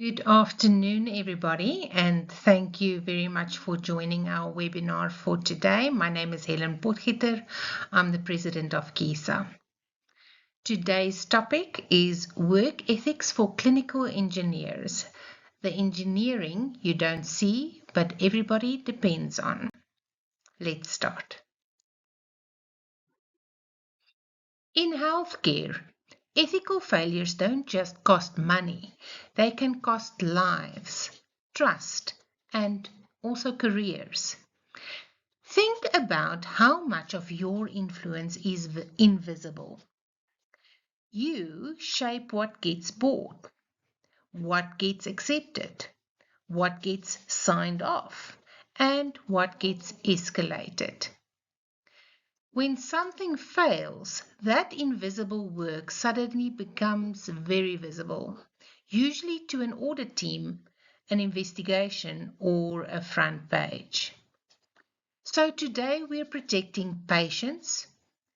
Good afternoon, everybody, and thank you very much for joining our webinar for today. My name is Helen Potgieter. I'm the president of KISA. Today's topic is work ethics for clinical engineers, the engineering you don't see, but everybody depends on. Let's start. In healthcare, ethical failures don't just cost money, they can cost lives, trust, and also careers. Think about how much of your influence is invisible. You shape what gets bought, what gets accepted, what gets signed off, and what gets escalated. When something fails, that invisible work suddenly becomes very visible, usually to an audit team, an investigation, or a front page. So today we're protecting patients,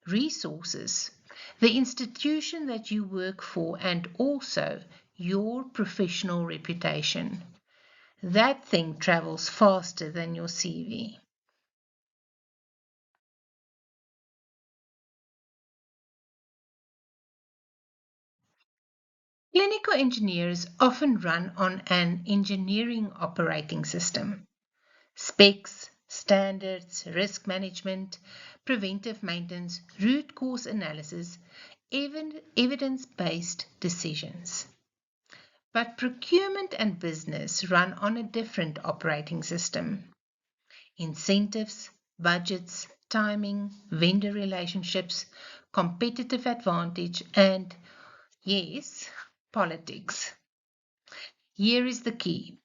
resources, the institution that you work for, and also your professional reputation. That thing travels faster than your CV. Clinical engineers often run on an engineering operating system. Specs, standards, risk management, preventive maintenance, root cause analysis, even evidence-based decisions. But procurement and business run on a different operating system. Incentives, budgets, timing, vendor relationships, competitive advantage, and yes, politics. Here is the key.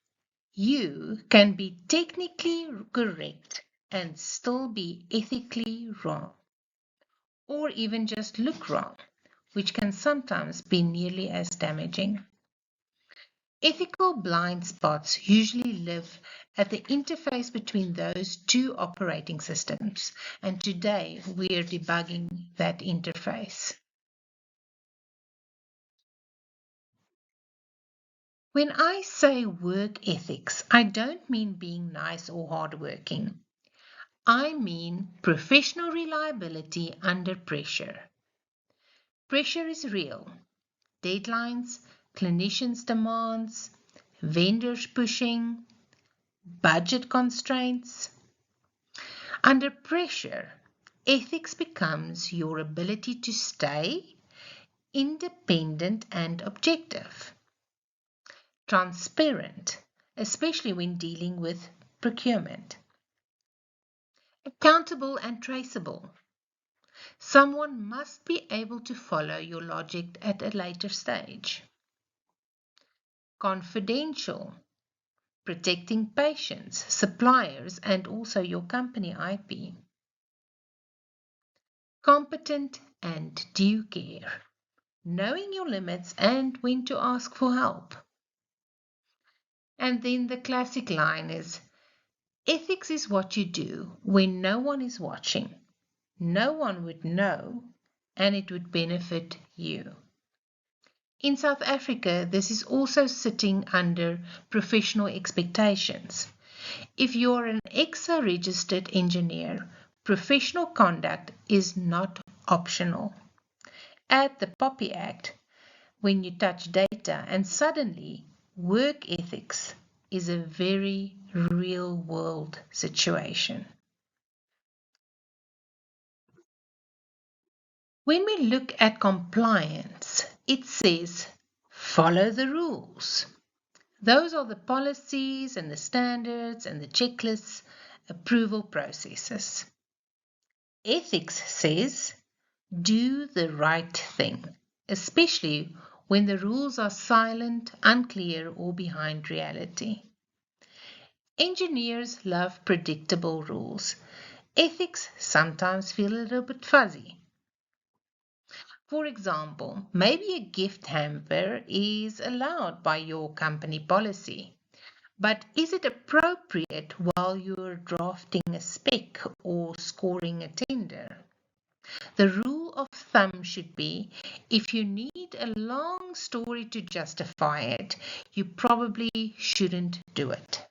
You can be technically correct and still be ethically wrong, or even just look wrong, which can sometimes be nearly as damaging. Ethical blind spots usually live at the interface between those two operating systems, and today we are debugging that interface. When I say work ethics, I don't mean being nice or hardworking. I mean professional reliability under pressure. Pressure is real. Deadlines, clinicians' demands, vendors pushing, budget constraints. Under pressure, ethics becomes your ability to stay independent and objective, transparent, especially when dealing with procurement, accountable and traceable. Someone must be able to follow your logic at a later stage. Confidential, protecting patients, suppliers, and also your company IP. Competent and due care, knowing your limits and when to ask for help. And then the classic line is, ethics is what you do when no one is watching. No one would know, and it would benefit you. In South Africa, this is also sitting under professional expectations. If you're an EXA registered engineer, professional conduct is not optional. Add the POPI Act when you touch data, and suddenly work ethics is a very real world situation. When we look at compliance, it says follow the rules. Those are the policies and the standards and the checklists, approval processes. Ethics says do the right thing, especially when the rules are silent, unclear, or behind reality. Engineers love predictable rules. Ethics sometimes feel a little bit fuzzy. For example, maybe a gift hamper is allowed by your company policy, but is it appropriate while you're drafting a spec or scoring a tender? The rule of thumb should be if you need a long story to justify it, you probably shouldn't do it.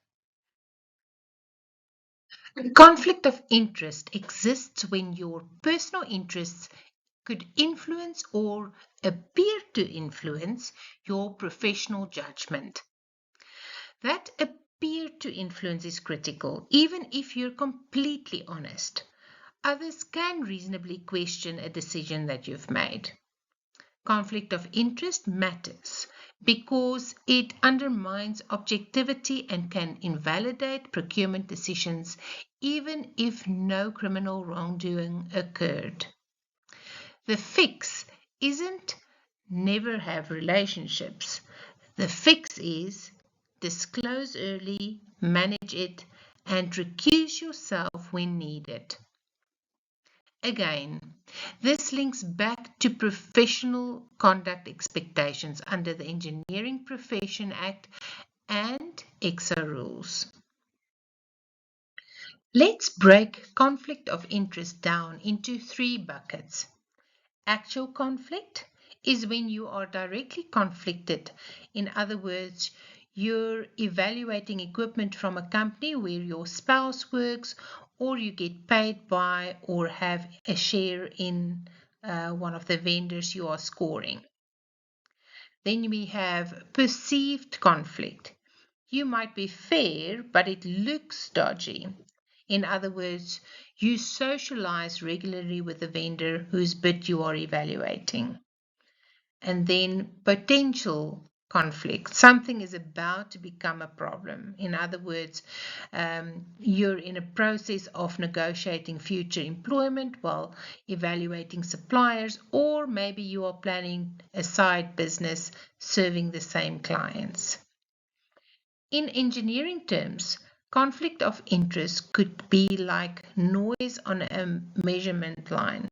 Conflict of interest exists when your personal interests could influence or appear to influence your professional judgment. That appear to influence is critical, even if you're completely honest. Others can reasonably question a decision that you've made. Conflict of interest matters because it undermines objectivity and can invalidate procurement decisions even if no criminal wrongdoing occurred. The fix isn't never have relationships. The fix is disclose early, manage it, and recuse yourself when needed. Again, this links back to professional conduct expectations under the Engineering Profession Act and EXA rules. Let's break conflict of interest down into 3 buckets. Actual conflict is when you are directly conflicted. In other words, you're evaluating equipment from a company where your spouse works, or you get paid by or have a share in one of the vendors you are scoring. Then we have perceived conflict. You might be fair, but it looks dodgy. In other words, you socialize regularly with the vendor whose bid you are evaluating. And then potential conflict. Something is about to become a problem. In other words, you're in a process of negotiating future employment while evaluating suppliers, or maybe you are planning a side business serving the same clients. In engineering terms, conflict of interest could be like noise on a measurement line.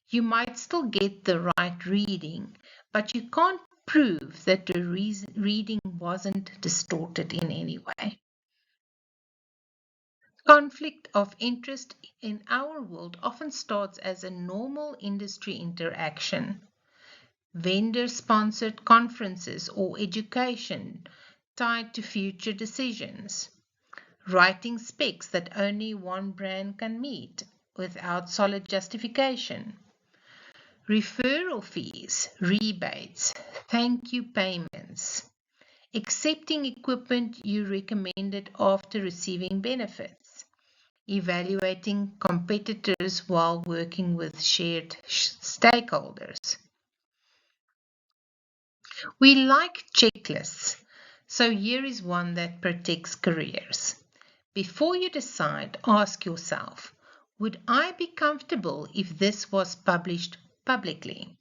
You might still get the right reading, but you can't prove that the reading wasn't distorted in any way. Conflict of interest in our world often starts as a normal industry interaction. Vendor-sponsored conferences or education tied to future decisions. Writing specs that only one brand can meet without solid justification. Referral fees, rebates, thank you payments, accepting equipment you recommended after receiving benefits, evaluating competitors while working with shared stakeholders. We like checklists, so here is one that protects careers. Before you decide, ask yourself, would I be comfortable if this was published publicly?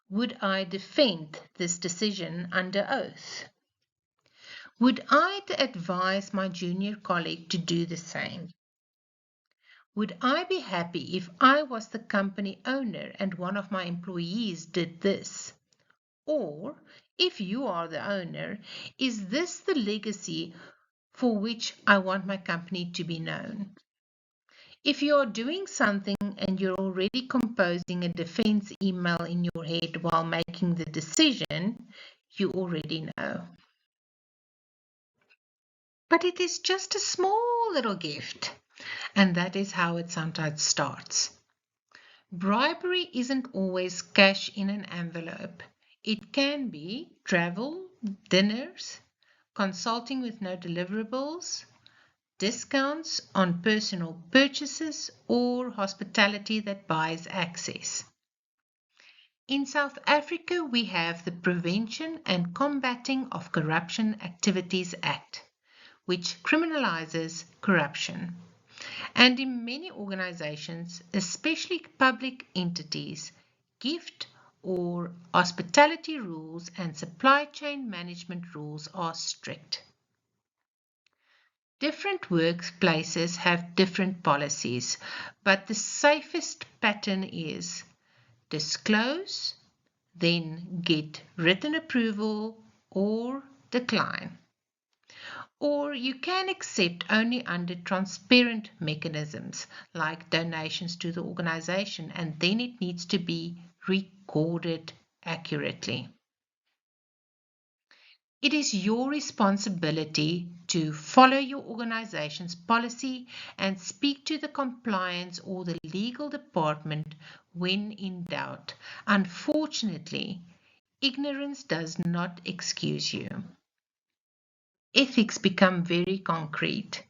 Would I defend this decision under oath? Would I advise my junior colleague to do the same? Would I be happy if I was the company owner and one of my employees did this? Or, if you are the owner, is this the legacy for which I want my company to be known? If you're doing something and you're already composing a defense email in your head while making the decision, you already know. But it is just a small little gift, and that is how it sometimes starts. Bribery isn't always cash in an envelope. It can be travel, dinners, consulting with no deliverables, discounts on personal purchases, or hospitality that buys access. In South Africa, we have the Prevention and Combating of Corruption Activities Act, which criminalizes corruption. And in many organizations, especially public entities, gift or hospitality rules and supply chain management rules are strict. Different workplaces have different policies, but the safest pattern is disclose, then get written approval or decline. Or you can accept only under transparent mechanisms like donations to the organization, and then it needs to be recorded accurately. It is your responsibility to follow your organization's policy and speak to the compliance or the legal department when in doubt. Unfortunately, ignorance does not excuse you. Ethics become very concrete.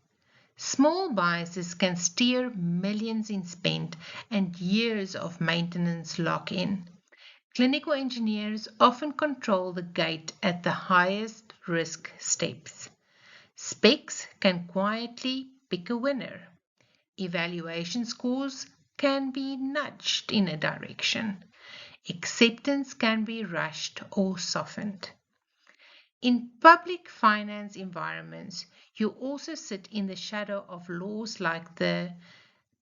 Small biases can steer millions in spend and years of maintenance lock in. Clinical engineers often control the gate at the highest risk steps. Specs can quietly pick a winner. Evaluation scores can be nudged in a direction. Acceptance can be rushed or softened. In public finance environments, you also sit in the shadow of laws like the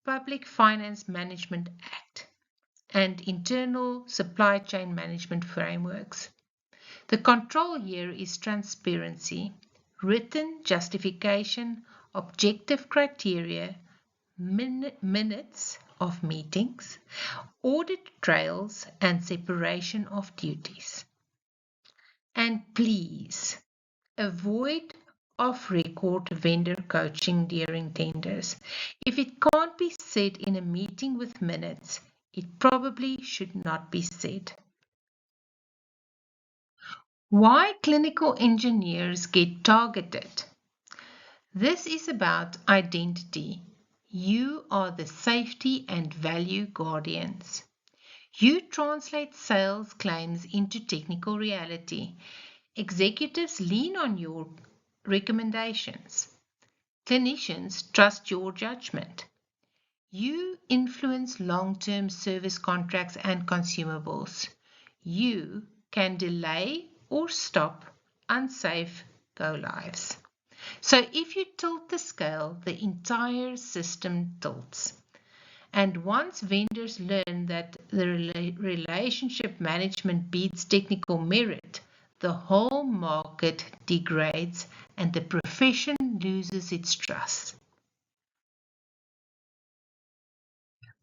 Public Finance Management Act and internal supply chain management frameworks. The control here is transparency, written justification, objective criteria, minutes of meetings, audit trails, and separation of duties. And please avoid off-record vendor coaching during tenders. If it can't be said in a meeting with minutes, it probably should not be said. Why clinical engineers get targeted? This is about identity. You are the safety and value guardians. You translate sales claims into technical reality. Executives lean on your recommendations. Clinicians trust your judgment. You influence long-term service contracts and consumables. You can delay or stop unsafe go-lives. So if you tilt the scale, the entire system tilts. And once vendors learn that the relationship management beats technical merit, the whole market degrades and the profession loses its trust.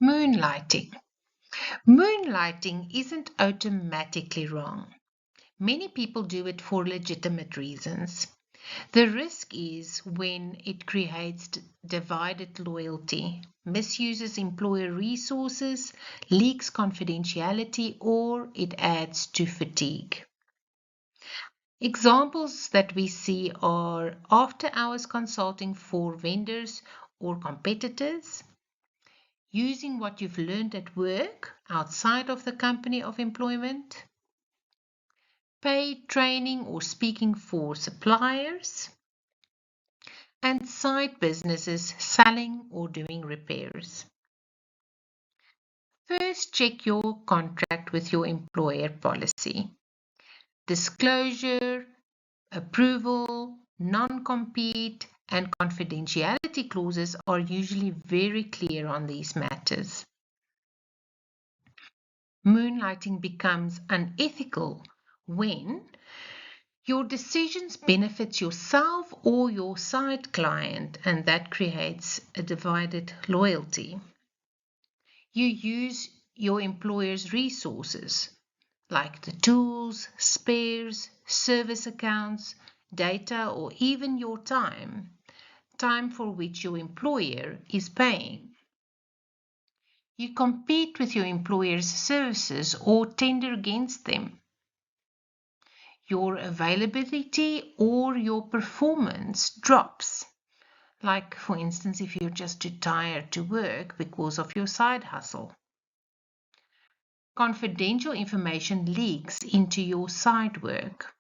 Moonlighting. Moonlighting isn't automatically wrong. Many people do it for legitimate reasons. The risk is when it creates divided loyalty, misuses employer resources, leaks confidentiality, or it adds to fatigue. Examples that we see are after hours consulting for vendors or competitors, using what you've learned at work outside of the company of employment, paid training or speaking for suppliers, and side businesses selling or doing repairs. First, check your contract with your employer policy. Disclosure, approval, non-compete, and confidentiality clauses are usually very clear on these matters. Moonlighting becomes unethical when your decisions benefit yourself or your side client, and that creates a divided loyalty. You use your employer's resources, like the tools, spares, service accounts, data, or even your time for which your employer is paying. You compete with your employer's services or tender against them. Your availability or your performance drops. Like, for instance, if you're just too tired to work because of your side hustle. Confidential information leaks into your side work.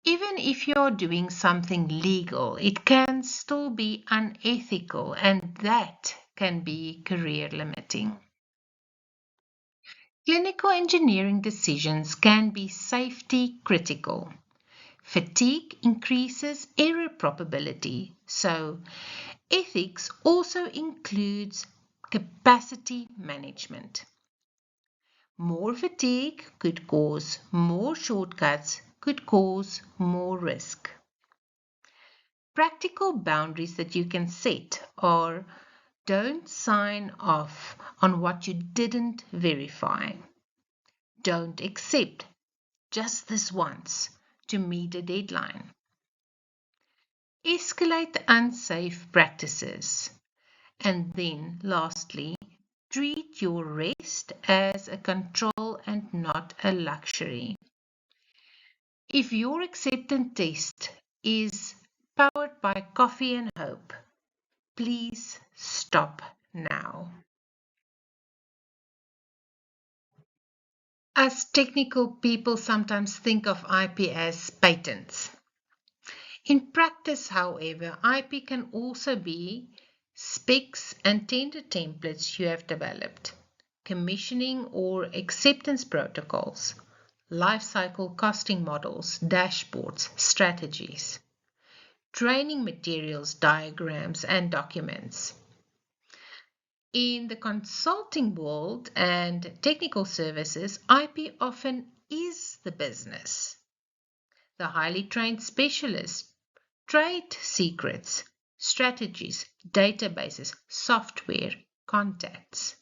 Even if you're doing something legal, it can still be unethical, and that can be career limiting. Clinical engineering decisions can be safety critical. Fatigue increases error probability, so ethics also includes capacity management. More fatigue could cause more shortcuts, could cause more risk. Practical boundaries that you can set are don't sign off on what you didn't verify. Don't accept just this once to meet a deadline. Escalate unsafe practices. And then, lastly, treat your rest as a control and not a luxury. If your acceptance test is powered by coffee and hope, please stop now. As technical people sometimes think of IP as patents. In practice, however, IP can also be specs and tender templates you have developed, commissioning or acceptance protocols, lifecycle costing models, dashboards, strategies, training materials, diagrams, and documents. In the consulting world and technical services, IP often is the business. The highly trained specialist, trade secrets, strategies, databases, software, contacts.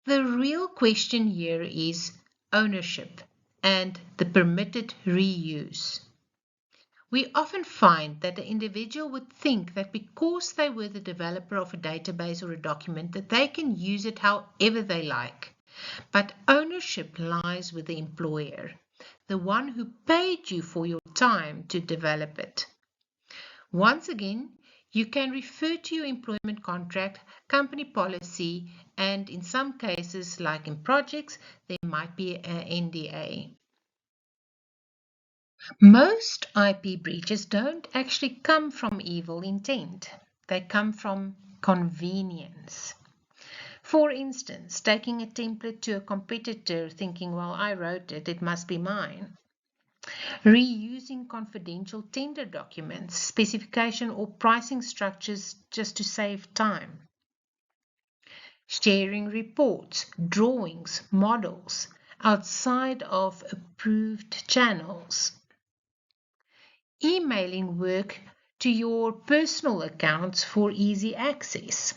The real question here is ownership and the permitted reuse. We often find that the individual would think that because they were the developer of a database or a document that they can use it however they like. But ownership lies with the employer, the one who paid you for your time to develop it. Once again, you can refer to your employment contract, company policy, and in some cases, like in projects, there might be an NDA. Most IP breaches don't actually come from evil intent. They come from convenience. For instance, taking a template to a competitor thinking, well, I wrote it, it must be mine. Reusing confidential tender documents, specification or pricing structures just to save time. Sharing reports, drawings, models outside of approved channels. Emailing work to your personal accounts for easy access.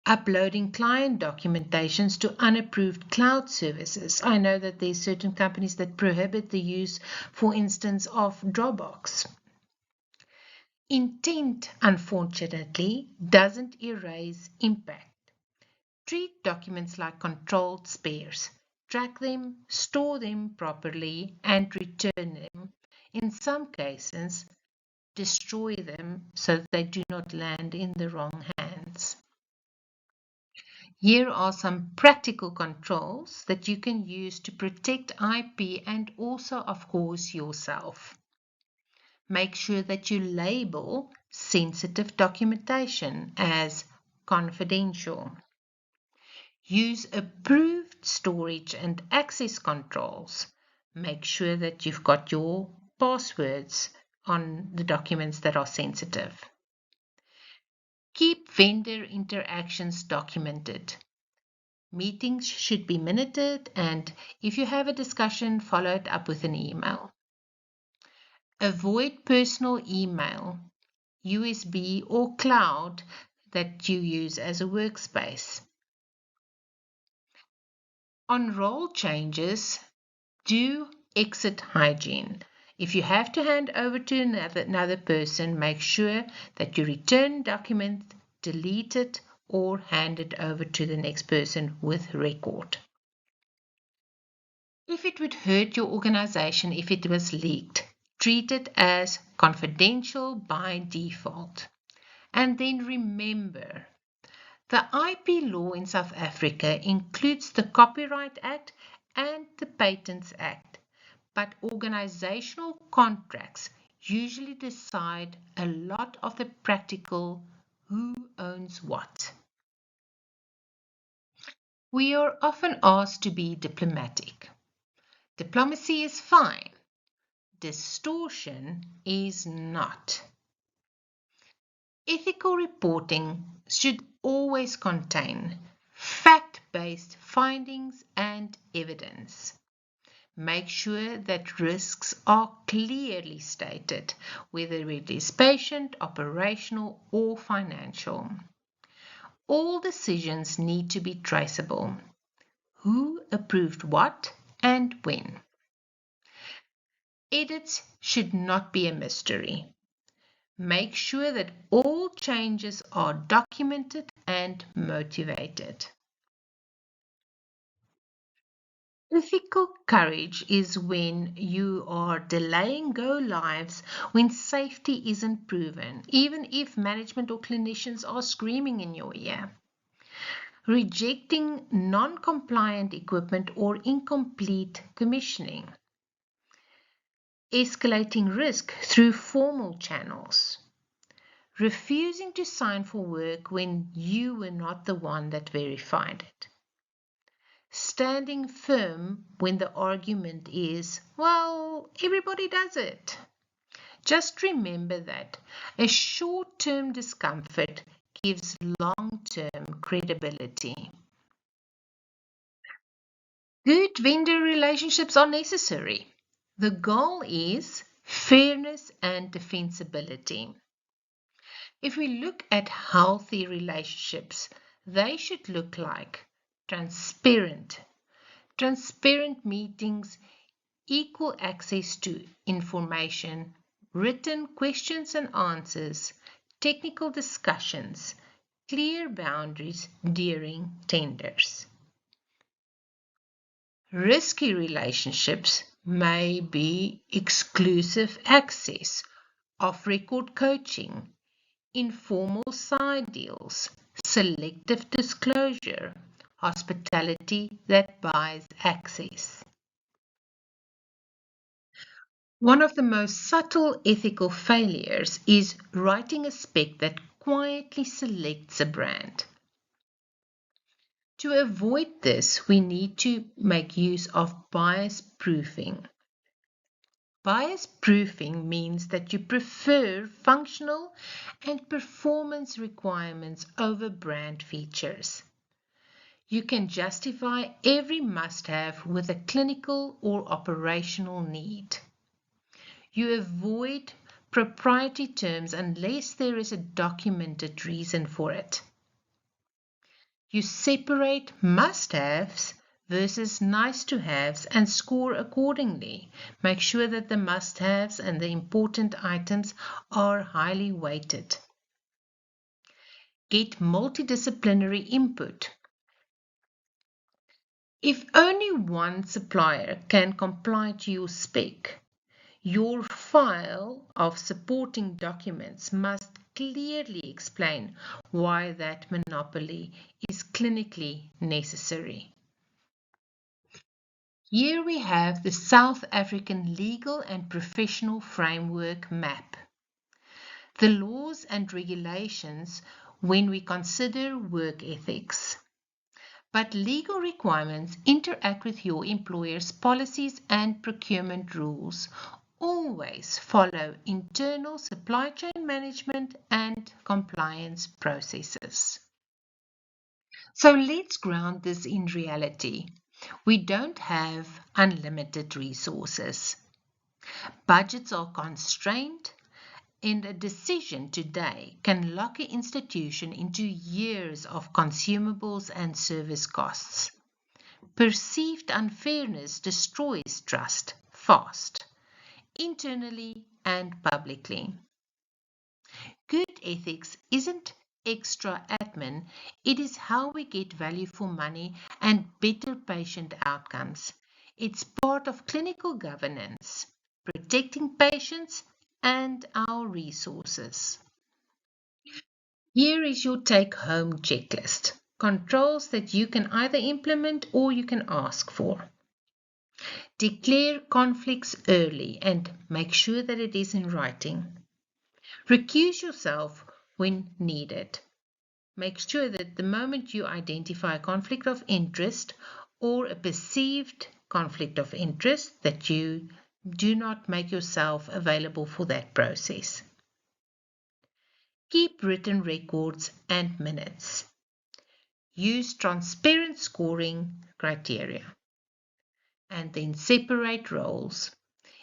Uploading client documentations to unapproved cloud services. I know that there's certain companies that prohibit the use, for instance, of Dropbox. Intent, unfortunately, doesn't erase impact. Treat documents like controlled spares. Track them, store them properly, and return them. In some cases, destroy them so that they do not land in the wrong hands. Here are some practical controls that you can use to protect IP and also, of course, yourself. Make sure that you label sensitive documentation as confidential. Use approved storage and access controls. Make sure that you've got your passwords on the documents that are sensitive. Keep vendor interactions documented. Meetings should be minuted, and if you have a discussion, follow it up with an email. Avoid personal email, USB or cloud that you use as a workspace. On role changes, do exit hygiene. If you have to hand over to another person, make sure that you return document, delete it, or hand it over to the next person with record. If it would hurt your organization if it was leaked, treat it as confidential by default. And then remember, the IP law in South Africa includes the Copyright Act and the Patents Act, but organizational contracts usually decide a lot of the practical who owns what. We are often asked to be diplomatic. Diplomacy is fine. Distortion is not. Ethical reporting should always contain fact-based findings and evidence. Make sure that risks are clearly stated, whether it is patient, operational, or financial. All decisions need to be traceable. who approved what and when. Edits should not be a mystery. Make sure that all changes are documented and motivated. Ethical courage is when you are delaying go lives when safety isn't proven, even if management or clinicians are screaming in your ear. Rejecting non-compliant equipment or incomplete commissioning. Escalating risk through formal channels. Refusing to sign for work when you were not the one that verified it. Standing firm when the argument is, well, everybody does it. Just remember that a short-term discomfort gives long-term credibility. Good vendor relationships are necessary. The goal is fairness and defensibility. If we look at healthy relationships, they should look like transparent meetings, equal access to information, written questions and answers, technical discussions, clear boundaries during tenders. Risky relationships may be exclusive access, off-record coaching, informal side deals, selective disclosure, hospitality that buys access. One of the most subtle ethical failures is writing a spec that quietly selects a brand. To avoid this, we need to make use of bias proofing. Bias proofing means that you prefer functional and performance requirements over brand features. You can justify every must-have with a clinical or operational need. You avoid proprietary terms unless there is a documented reason for it. You separate must-haves versus nice-to-haves and score accordingly. Make sure that the must-haves and the important items are highly weighted. Get multidisciplinary input. If only one supplier can comply to your spec, your file of supporting documents must clearly explain why that monopoly is clinically necessary. Here we have the South African Legal and Professional Framework Map. The laws and regulations when we consider work ethics. But legal requirements interact with your employer's policies and procurement rules. Always follow internal supply chain management and compliance processes. So let's ground this in reality. We don't have unlimited resources. Budgets are constrained, and a decision today can lock an institution into years of consumables and service costs. Perceived unfairness destroys trust fast, internally and publicly. Good ethics isn't extra admin, it is how we get value for money and better patient outcomes. It's part of clinical governance, protecting patients and our resources. Here is your take-home checklist. Controls that you can either implement or you can ask for. Declare conflicts early and make sure that it is in writing. Recuse yourself when needed. Make sure that the moment you identify a conflict of interest or a perceived conflict of interest, that you do not make yourself available for that process. Keep written records and minutes. Use transparent scoring criteria. And then separate roles.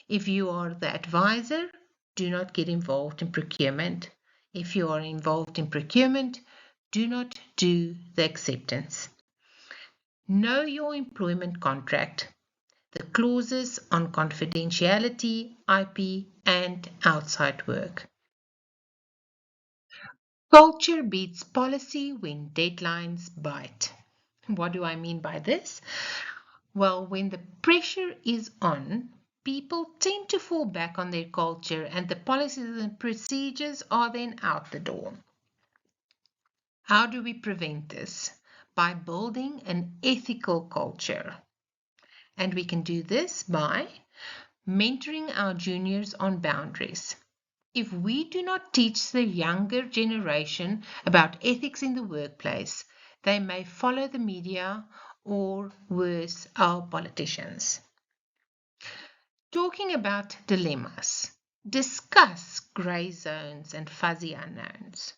If you are the advisor, do not get involved in procurement. If you are involved in procurement, do not do the acceptance. Know your employment contract, the clauses on confidentiality, IP, and outside work. Culture beats policy when deadlines bite. What do I mean by this? Well, when the pressure is on, people tend to fall back on their culture and the policies and procedures are then out the door. How do we prevent this? By building an ethical culture. And we can do this by mentoring our juniors on boundaries. If we do not teach the younger generation about ethics in the workplace, they may follow the media or worse, our politicians. Talking about dilemmas, discuss grey zones and fuzzy unknowns.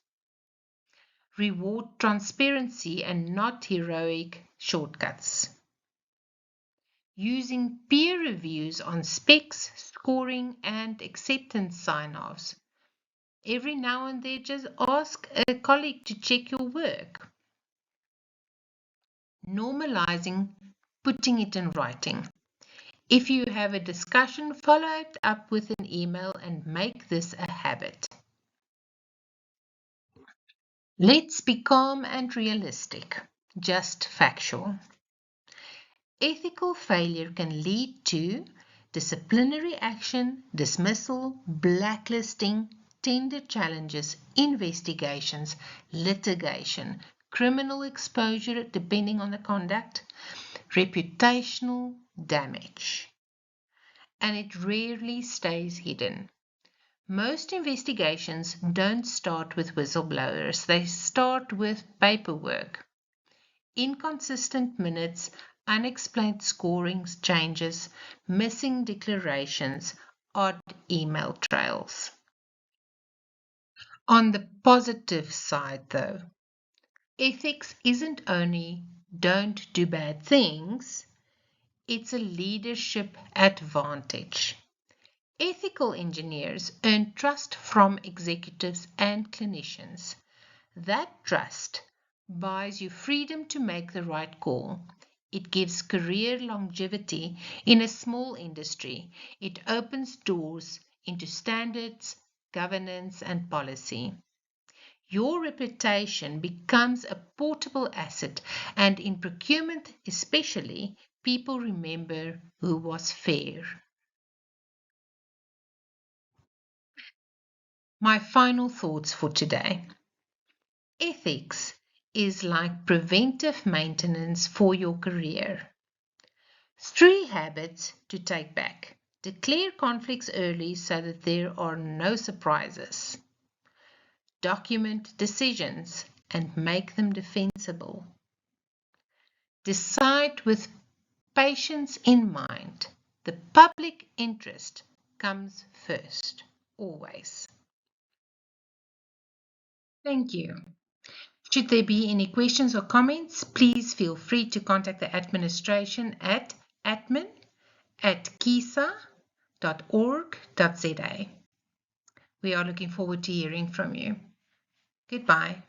Reward transparency and not heroic shortcuts. Using peer reviews on specs, scoring, and acceptance sign-offs. Every now and then, just ask a colleague to check your work. Normalizing putting it in writing. If you have a discussion, follow it up with an email and make this a habit. Let's be calm and realistic, just factual. Ethical failure can lead to disciplinary action, dismissal, blacklisting, tender challenges, investigations, litigation, criminal exposure depending on the conduct, reputational damage. And it rarely stays hidden. Most investigations don't start with whistleblowers, they start with paperwork. Inconsistent minutes, unexplained scoring changes, missing declarations, odd email trails. On the positive side, though, ethics isn't only don't do bad things, it's a leadership advantage. Ethical engineers earn trust from executives and clinicians. That trust buys you freedom to make the right call. It gives career longevity in a small industry. It opens doors into standards, governance, and policy. Your reputation becomes a portable asset, and in procurement especially, people remember who was fair. My final thoughts for today. Ethics is like preventive maintenance for your career. 3 habits to take back. Declare conflicts early so that there are no surprises. Document decisions and make them defensible. Decide with patience in mind. The public interest comes first, always. Thank you. Should there be any questions or comments, please feel free to contact the administration at admin@kisa.org.za. We are looking forward to hearing from you. Goodbye.